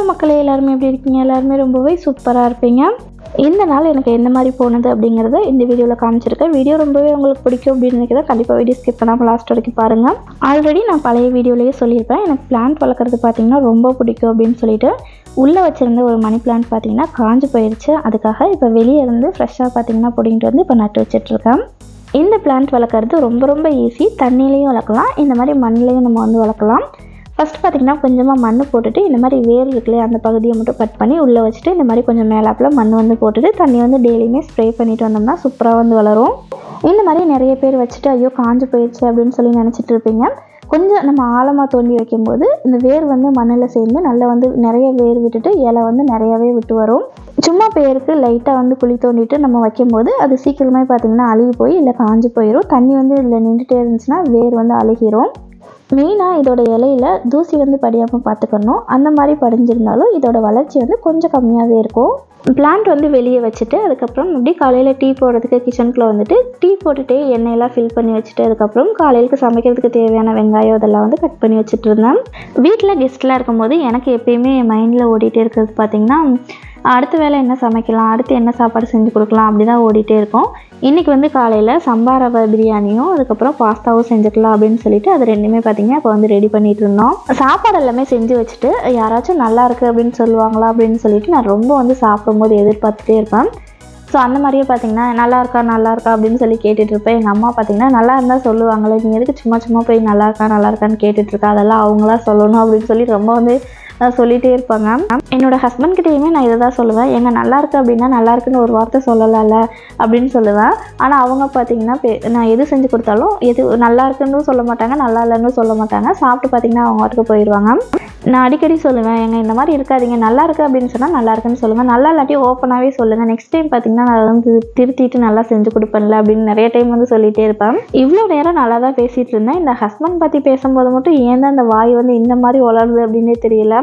மக்களே, எல்லாருமே எப்படி இருக்கீங்க? எல்லாருமே ரொம்பவே சூப்பராக இருப்பீங்க. இந்த நாள் எனக்கு எந்த மாதிரி போனது அப்படிங்கிறத இந்த வீடியோவில் காமிச்சிருக்கேன். வீடியோ ரொம்பவே உங்களுக்கு பிடிக்கும் அப்படின்னு நினைக்கிறத கண்டிப்பாக வீடியோ ஸ்கிப் பண்ணாமல் லாஸ்ட் வரைக்கும் பாருங்கள். ஆல்ரெடி நான் பழைய வீடியோலேயே சொல்லியிருப்பேன், எனக்கு பிளான்ட் வளர்க்குறது பார்த்திங்கன்னா ரொம்ப பிடிக்கும் அப்படின்னு சொல்லிட்டு. உள்ளே வச்சுருந்த ஒரு மணி பிளான்ட் பார்த்திங்கன்னா காஞ்சு போயிடுச்சு. அதுக்காக இப்போ வெளியே இருந்து ஃப்ரெஷ்ஷாக பார்த்திங்கன்னா பிடிங்கிட்டு வந்து இப்போ நட்டு வச்சிட்ருக்கேன். இந்த பிளான்ட் வளர்க்குறது ரொம்ப ரொம்ப ஈஸி. தண்ணியிலையும் வளர்க்கலாம், இந்த மாதிரி மண்ணிலையும் நம்ம வந்து வளர்க்கலாம். ஃபஸ்ட் பார்த்திங்கன்னா கொஞ்சமாக மண் போட்டுட்டு இந்த மாதிரி வேர் இருக்குல்லையே அந்த பகுதியை மட்டும் கட் பண்ணி உள்ளே வச்சுட்டு இந்த மாதிரி கொஞ்சம் மேலாப்பில் மண் வந்து போட்டுட்டு தண்ணி வந்து டெய்லியுமே ஸ்ப்ரே பண்ணிட்டு வந்தோம்னா சூப்பராக வந்து வளரும். இந்த மாதிரி நிறைய பேர் வச்சுட்டு ஐயோ காஞ்சு போயிடுச்சு அப்படின்னு சொல்லி நினச்சிட்டு இருப்பீங்க. கொஞ்சம் நம்ம ஆழமாக தோண்டி வைக்கும்போது இந்த வேர் வந்து மண்ணில் சேர்ந்து நல்லா வந்து நிறைய வேர் விட்டுட்டு இலை வந்து நிறையாவே விட்டு வரும். சும்மா பேருக்கு லைட்டாக வந்து குழி தோண்டிட்டு நம்ம வைக்கும்போது அது சீக்கிரமே பார்த்திங்கன்னா அழுகி போய் இல்லை காஞ்சு போயிடும். தண்ணி வந்து இதில் நின்றுட்டே இருந்துச்சுன்னா வேர் வந்து அழுகிரும். மெயினாக இதோட இலையில தூசி வந்து படியாமல் பார்த்துக்கணும். அந்த மாதிரி படிஞ்சிருந்தாலும் இதோட வளர்ச்சி வந்து கொஞ்சம் கம்மியாகவே இருக்கும். பிளான்ட் வந்து வெளியே வச்சுட்டு அதுக்கப்புறம் அப்படி காலையில் டீ போடுறதுக்கு கிச்சனுக்குள்ளே வந்துட்டு டீ போட்டுகிட்டே எண்ணெயெல்லாம் ஃபில் பண்ணி வச்சுட்டு அதுக்கப்புறம் காலையிலுக்கு சமைக்கிறதுக்கு தேவையான வெங்காயம் இதெல்லாம் வந்து கட் பண்ணி வச்சுட்டு இருந்தேன். வீட்டில் கெஸ்ட்லாம் இருக்கும்போது எனக்கு எப்பயுமே மைண்டில் ஓடிட்டே இருக்கிறது பார்த்திங்கன்னா அடுத்த வேலை என்ன சமைக்கலாம், அடுத்து என்ன சாப்பாடு செஞ்சு கொடுக்கலாம் அப்படி தான் ஓடிட்டே இருக்கும். இன்றைக்கி வந்து காலையில் சம்பா ரவை பிரியாணியும் அதுக்கப்புறம் பாஸ்தாவும் செஞ்சுக்கலாம் அப்படின்னு சொல்லிட்டு அது ரெண்டுமே பார்த்திங்கன்னா இப்போ வந்து ரெடி பண்ணிகிட்டு இருந்தோம். சாப்பாடு எல்லாமே செஞ்சு வச்சுட்டு யாராச்சும் நல்லா இருக்குது அப்படின்னு சொல்லுவாங்களா அப்படின்னு சொல்லிட்டு நான் ரொம்ப வந்து சாப்பிடும்போது எதிர்பார்த்துட்டே இருப்பேன். ஸோ அந்த மாதிரியே பார்த்திங்கன்னா நல்லா இருக்கா அப்படின்னு சொல்லி கேட்டுட்டு இருப்பேன். எங்கள் அம்மா பார்த்திங்கன்னா நல்லா இருந்தால் சொல்லுவாங்களே, நீ எதுக்கு சும்மா போய் நல்லா இருக்கான்னு கேட்டுட்ருக்கா, அதெல்லாம் அவங்களா சொல்லணும் அப்படின்னு சொல்லி ரொம்ப வந்து சொல்லிகிட்டே இருப்பாங்க. என்னோடய ஹஸ்பண்ட்கிட்டையுமே நான் இதை தான் சொல்லுவேன், எங்க நல்லா இருக்குது அப்படின்னா நல்லா இருக்குன்னு ஒரு வார்த்தை சொல்லலாம்ல அப்படின்னு சொல்லுவேன். ஆனால் அவங்க பார்த்திங்கன்னா நான் எது செஞ்சு கொடுத்தாலும் எது நல்லா இருக்குன்னு சொல்ல மாட்டாங்க, நல்லா இல்லைன்னு சொல்ல மாட்டாங்க. சாப்பிட்டு பார்த்திங்கன்னா அவங்க வாட்டுக்கு போயிடுவாங்க. நான் அடிக்கடி சொல்லுவேன், இந்த மாதிரி இருக்காதிங்க, நல்லா இருக்குது அப்படின்னு சொன்னால் நல்லா இருக்குன்னு சொல்லுங்கள், நல்லா இல்லாட்டி ஓப்பனாகவே சொல்லுங்கள், நெக்ஸ்ட் டைம் பார்த்திங்கன்னா நான் வந்து திருத்திட்டு நல்லா செஞ்சு கொடுப்பேன்ல அப்படின்னு நிறைய டைம் வந்து சொல்லிகிட்டே இருப்பேன். இவ்வளோ நேரம் நல்லா தான் பேசிகிட்டு இருந்தேன். இந்த ஹஸ்பண்ட் பற்றி பேசும்போது மட்டும் ஏன் தான் இந்த வாய் வந்து இந்த மாதிரி வளருது அப்படின்னே தெரியல.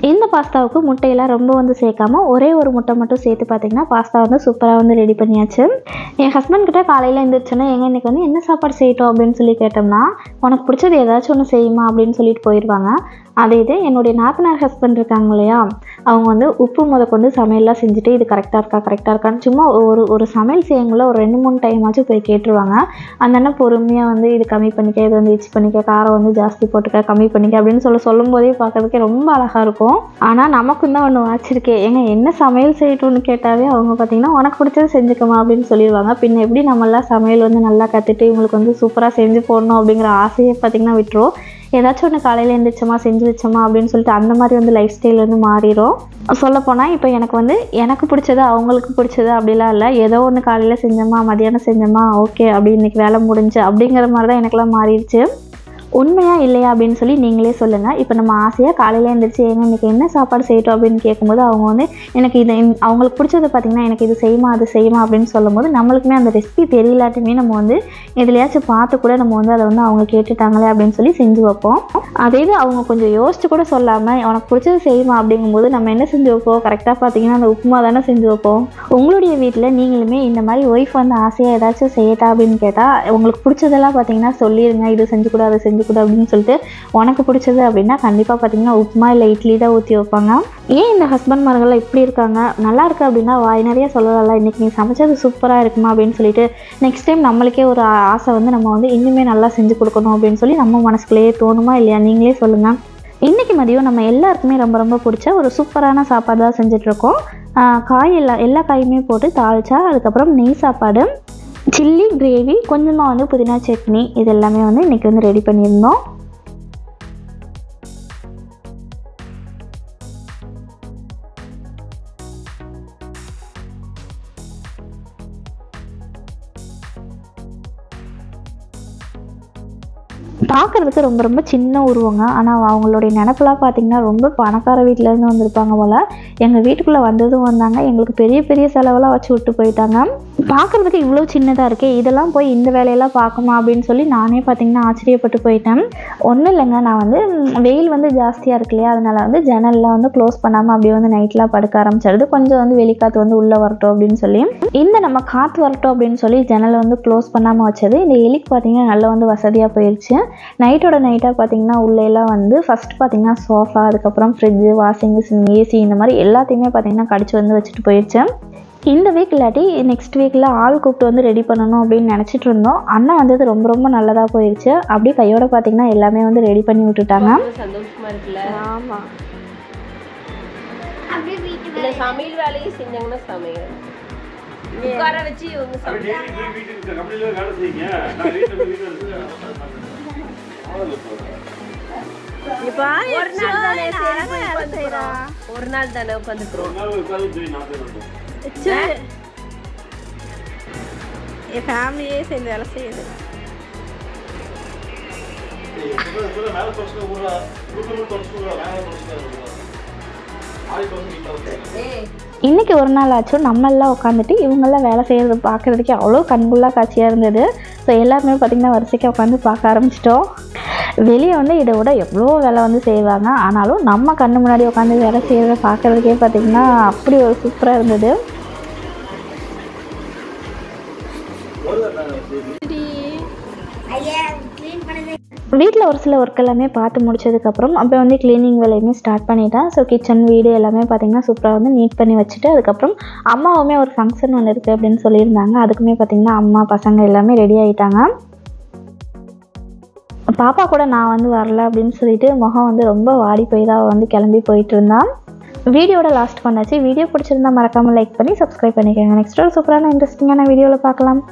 இந்த பாஸ்தாவுக்கு முட்டையெல்லாம் ரொம்ப வந்து சேர்க்காம ஒரே ஒரு முட்டை மட்டும் சேர்த்து பார்த்திங்கன்னா பாஸ்தா வந்து சூப்பராக வந்து ரெடி பண்ணியாச்சு. என் ஹஸ்பண்ட் கிட்ட காலையில் எழுந்திரிச்சோன்னா இன்றைக்கி வந்து என்ன சாப்பாடு செய்யட்டும் அப்படின்னு சொல்லி கேட்டோம்னா உனக்கு பிடிச்சது ஏதாச்சும் ஒன்று செய்யுமா அப்படின்னு சொல்லிட்டு போயிடுவாங்க. அதே இது என்னுடைய நாத்தனார் ஹஸ்பண்ட் இருக்காங்க இல்லையா, அவங்க வந்து உப்பு கொண்டு சமையல்லாம் செஞ்சுட்டு இது கரெக்டாக இருக்கான்னு சும்மா ஒரு சமையல் செய்யுங்கள ஒரு 2-3 டைமாச்சும் போய் கேட்டுருவாங்க. அந்த அண்ணன் பொறுமையாக வந்து இது கம்மி பண்ணிக்க, இது வந்து இச்சு பண்ணிக்க, காரம் வந்து ஜாஸ்தி போட்டுக்க, கம்மி பண்ணிக்க அப்படின்னு சொல்லும் போதே பார்க்கறதுக்கே ரொம்ப அழகாக இருக்கும். ஆனால் நமக்கும் தான் ஒன்று வாச்சிருக்கேன், என்ன சமையல் செய்யட்டும்னு கேட்டாவே அவங்க பார்த்திங்கன்னா உனக்கு பிடிச்சது செஞ்சுக்கமா அப்படின்னு சொல்லிடுவாங்க. பின்ன எப்படி நம்மளாம் சமையல் வந்து நல்லா கற்றுட்டு இவங்களுக்கு வந்து சூப்பராக செஞ்சு போடணும் அப்படிங்கிற ஆசையை பார்த்திங்கன்னா விட்டுரும். ஏதாச்சும் ஒன்று காலையில் எழுந்திரிச்சோமா செஞ்சு வச்சோமா அப்படின்னு சொல்லிட்டு அந்த மாதிரி வந்து லைஃப் ஸ்டைல் வந்து மாறிடும். சொல்லப்போனால் இப்போ எனக்கு பிடிச்சது அவங்களுக்கு பிடிச்சது அப்படிலாம் இல்லை, ஏதோ ஒன்று காலையில் செஞ்சோமா மதியானம் செஞ்சோமா ஓகே அப்படி இன்றைக்கி வேலை முடிஞ்சு அப்படிங்கிற மாதிரி தான் எனக்கெல்லாம் மாறிடுச்சு. உண்மையா இல்லையா அப்படின்னு சொல்லி நீங்களே சொல்லுங்கள். இப்போ நம்ம ஆசையாக காலையில் எழுந்திரிச்சு இன்றைக்கி என்ன சாப்பாடு செய்யட்டும் அப்படின்னு கேட்கும்போது அவங்க வந்து எனக்கு இது அவங்களுக்கு பிடிச்சது பார்த்திங்கன்னா எனக்கு இது செய்யுமா அது செய்யுமா அப்படின்னு சொல்லும்போது நம்மளுக்குமே அந்த ரெசிபி தெரியலாட்டுமே நம்ம வந்து எதுலையாச்சும் பார்த்து கூட நம்ம வந்து அதை வந்து அவங்க கேட்டுட்டாங்களே அப்படின்னு சொல்லி செஞ்சு வைப்போம். அதே இது அவங்க கொஞ்சம் யோசிச்சு கூட சொல்லாமல் உனக்கு பிடிச்சது செய்யுமா அப்படிங்கும்போது நம்ம என்ன செஞ்சு வைப்போம், கரெக்டாக பார்த்திங்கன்னா அந்த உப்புமா தானே செஞ்சு வைப்போம். உங்களுடைய வீட்டில் நீங்களுமே இந்த மாதிரி ஒய்ஃப் வந்து ஆசையாக ஏதாச்சும் செய்யட்டா அப்படின்னு கேட்டால் உங்களுக்கு பிடிச்சதெல்லாம் பார்த்திங்கன்னா சொல்லிடுங்க, இது செஞ்சு கூட அதை செஞ்சு கூட அப்படின்னு சொல்லிட்டு. உனக்கு பிடிச்சது அப்படின்னா கண்டிப்பாக பார்த்திங்கன்னா உப்புமா இல்லை இட்லி தான் ஊற்றி வைப்பாங்க. ஏன் இந்த ஹஸ்பண்ட்மார்கள்லாம் இப்படி இருக்காங்க, நல்லா இருக்குது அப்படின்னா வாய் நிறைய சொல்லலாம்ல, இன்றைக்கி நீ சமைச்சது சூப்பராக இருக்குமா அப்படின்னு சொல்லிட்டு நெக்ஸ்ட் டைம் நம்மளுக்கே ஒரு ஆசை வந்து நம்ம வந்து இன்னுமே நல்லா செஞ்சு கொடுக்கணும் அப்படின்னு சொல்லி நம்ம மனசுக்குள்ளேயே தோணுமா இல்லையா, நீங்களே சொல்லுங்கள். இன்றைக்கி மதியம் நம்ம எல்லாருக்குமே ரொம்ப ரொம்ப பிடிச்ச ஒரு சூப்பரான சாப்பாடு தான் செஞ்சிட்ருக்கோம். எல்லா காயுமே போட்டு தாளிச்சா அதுக்கப்புறம் நெய் சாப்பாடு, சில்லி கிரேவி, கொஞ்சமாக வந்து புதினா சட்னி, இது எல்லாமே வந்து இன்றைக்கி வந்து ரெடி பண்ணியிருந்தோம். பார்க்குறதுக்கு ரொம்ப ரொம்ப சின்ன உருவங்க, ஆனால் அவங்களுடைய நினப்பெல்லாம் பார்த்திங்கன்னா ரொம்ப பணக்கார வீட்டிலேருந்து வந்திருப்பாங்க போல். எங்கள் வீட்டுக்குள்ளே வந்ததும் வந்தாங்க, எங்களுக்கு பெரிய பெரிய செலவெல்லாம் வச்சு விட்டு போயிட்டாங்க. பார்க்குறதுக்கு இவ்வளோ சின்னதாக இருக்கே, இதெல்லாம் போய் இந்த வேலையெல்லாம் பார்க்குமா அப்படின்னு சொல்லி நானே பார்த்திங்கன்னா ஆச்சரியப்பட்டு போயிட்டேன். ஒன்றும் இல்லைங்க, நான் வந்து வெயில் வந்து ஜாஸ்தியாக இருக்கு இல்லையா, அதனால் வந்து ஜன்னல்லாம் வந்து க்ளோஸ் பண்ணாமல் அப்படியே வந்து நைட்லாம் படுக்க ஆரம்பிச்சிடுது. கொஞ்சம் வந்து வெளிக்காற்று வந்து உள்ளே வரட்டும் அப்படின்னு சொல்லி நம்ம காற்று வரட்டும் அப்படின்னு சொல்லி ஜன்னலை வந்து க்ளோஸ் பண்ணாமல் வச்சது இந்த எலிக்கு பார்த்திங்கன்னா நல்லா வந்து வசதியாக போயிடுச்சு. நைட்டோட நைட்டாக பார்த்திங்கன்னா உள்ளேலாம் வந்து ஃபஸ்ட் பார்த்திங்கன்னா சோஃபா, அதுக்கப்புறம் ஃப்ரிட்ஜு, வாஷிங் மிஷின், ஏசி இந்த மாதிரி எல்லாத்தையுமே பார்த்திங்கன்னா கடிச்சு வந்து வச்சுட்டு போயிடுச்சேன். இந்த வீக் இல்லாட்டி நெக்ஸ்ட் வீக்கில் ஆள் கூப்பிட்டு வந்து ரெடி பண்ணணும் அப்படின்னு நினச்சிட்டு இருந்தோம். அண்ணா வந்தது ரொம்ப ரொம்ப நல்லதாக போயிடுச்சு. அப்படியே கையோட பார்த்திங்கன்னா எல்லாமே வந்து ரெடி பண்ணி விட்டுட்டாங்க. சந்தோஷமா இருக்குல்ல? ஆமா. இல்ல சமையல் வேலையை செஞ்சாங்கன்னா சமையல் உட்கார வச்சு இவங்க ஒரு நாள் தானே உட்காந்துக்கிறோம். என் ஃபேமிலியே சேர்ந்து வேலை செய்யுது. இன்றைக்கி ஒரு நாள் ஆச்சும் நம்மளாம் உட்காந்துட்டு இவங்கெல்லாம் வேலை செய்கிறது பார்க்குறதுக்கே அவ்வளோ கண்குள்ளா காட்சியாக இருந்தது. ஸோ எல்லாருமே பார்த்திங்கன்னா வரிசைக்கு உட்காந்து பார்க்க ஆரம்பிச்சிட்டோம். வெளியே வந்து இதை விட எவ்வளோ வேலை வந்து செய்வாங்க. ஆனாலும் நம்ம கண்ணு முன்னாடி உட்காந்து வேலை செய்கிறத பார்க்குறதுக்கே பார்த்திங்கன்னா அப்படி ஒரு சூப்பராக இருந்தது. வீட்டில் ஒரு சில ஒர்க் எல்லாமே பார்த்து முடிச்சதுக்கப்புறம் அப்போ வந்து க்ளீனிங் வேலையுமே ஸ்டார்ட் பண்ணிட்டேன். ஸோ கிச்சன் வீடு எல்லாமே பார்த்திங்கன்னா சூப்பராக வந்து நீட் பண்ணி வச்சுட்டு அதுக்கப்புறம் அம்மாவுமே ஒரு ஃபங்க்ஷன் ஒன்று இருக்குது அப்படின்னு சொல்லியிருந்தாங்க. அதுக்குமே பார்த்திங்கன்னா அம்மா பசங்க எல்லாமே ரெடி ஆகிட்டாங்க. பாப்பா கூட நான் வந்து வரல அப்படின்னு சொல்லிட்டு முகம் வந்து ரொம்ப வாடி போய் தான் வந்து கிளம்பி போயிட்டு இருந்தான். வீடியோட லாஸ்ட் பண்ணாச்சு. வீடியோ பிடிச்சிருந்தா மறக்காமல் லைக் பண்ணி சப்ஸ்கிரைப் பண்ணிக்கோங்க. நெக்ஸ்ட் ஒரு சூப்பரான இன்ட்ரெஸ்டிங்கான வீடியோவில் பார்க்கலாம்.